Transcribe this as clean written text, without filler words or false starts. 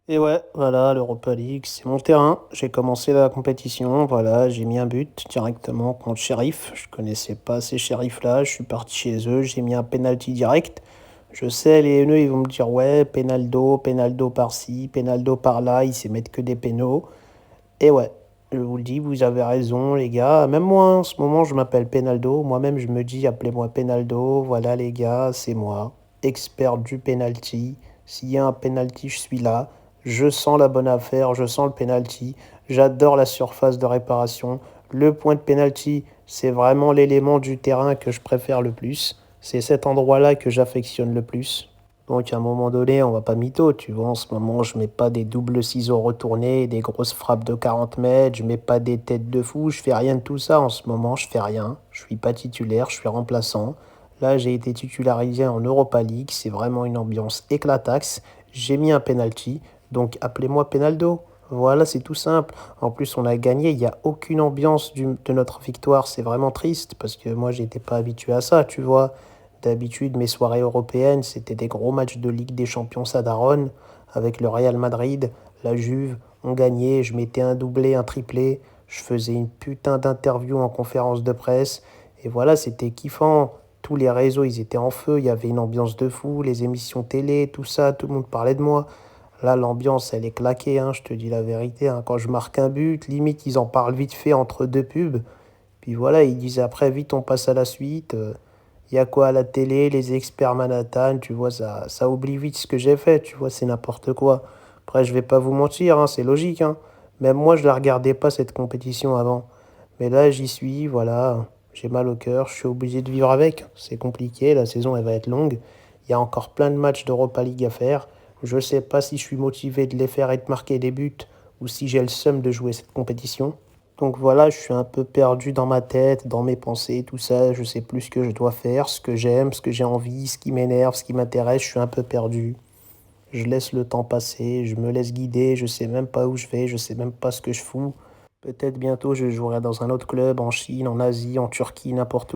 Et ouais, voilà, l'Europa League, c'est mon terrain. J'ai commencé la compétition, voilà, j'ai mis un but directement contre Sheriff. Je connaissais pas ces Sheriffs-là, je suis parti chez eux, j'ai mis un penalty direct. Je sais, les haineux, ils vont me dire, ouais, Penaldo, Penaldo par-ci, Penaldo par-là, ils s'émettent que des pénaux. Et ouais, je vous le dis, vous avez raison, les gars. Même moi, en ce moment, je m'appelle Penaldo. Moi-même, je me dis, appelez-moi Penaldo. Voilà, les gars, c'est moi, expert du penalty. S'il y a un penalty, je suis là. Je sens la bonne affaire, je sens le penalty. J'adore la surface de réparation. Le point de penalty, c'est vraiment l'élément du terrain que je préfère le plus. C'est cet endroit-là que j'affectionne le plus. Donc à un moment donné, on va pas mytho, tu vois. En ce moment, je mets pas des doubles ciseaux retournés, des grosses frappes de 40 mètres, je mets pas des têtes de fou, je fais rien de tout ça en ce moment, je fais rien. Je suis pas titulaire, je suis remplaçant. Là, j'ai été titularisé en Europa League, c'est vraiment une ambiance éclataxe. J'ai mis un penalty, donc appelez-moi Penaldo. Voilà, c'est tout simple. En plus, on a gagné, il n'y a aucune ambiance de notre victoire, c'est vraiment triste parce que moi, j'étais pas habitué à ça, tu vois. D'habitude, mes soirées européennes, c'était des gros matchs de Ligue des Champions Sadaron avec le Real Madrid, la Juve. On gagnait, je mettais un doublé, un triplé. Je faisais une putain d'interview en conférence de presse. Et voilà, c'était kiffant. Tous les réseaux, ils étaient en feu. Il y avait une ambiance de fou. Les émissions télé, tout ça, tout le monde parlait de moi. Là, l'ambiance, elle est claquée, hein, je te dis la vérité, hein. Quand je marque un but, limite, ils en parlent vite fait entre deux pubs. Puis voilà, ils disent après, vite, on passe à la suite. Il y a quoi à la télé, les experts Manhattan, tu vois, ça oublie vite ce que j'ai fait, tu vois, c'est n'importe quoi. Après, je vais pas vous mentir, hein, c'est logique, hein. Même moi, je la regardais pas cette compétition avant. Mais là, j'y suis, voilà, j'ai mal au cœur, je suis obligé de vivre avec. C'est compliqué, la saison, elle va être longue. Il y a encore plein de matchs d'Europa League à faire. Je sais pas si je suis motivé de les faire et de marquer des buts, ou si j'ai le seum de jouer cette compétition. Donc voilà, je suis un peu perdu dans ma tête, dans mes pensées, tout ça. Je sais plus ce que je dois faire, ce que j'aime, ce que j'ai envie, ce qui m'énerve, ce qui m'intéresse. Je suis un peu perdu. Je laisse le temps passer, je me laisse guider. Je sais même pas où je vais, je sais même pas ce que je fous. Peut-être bientôt je jouerai dans un autre club, en Chine, en Asie, en Turquie, n'importe où.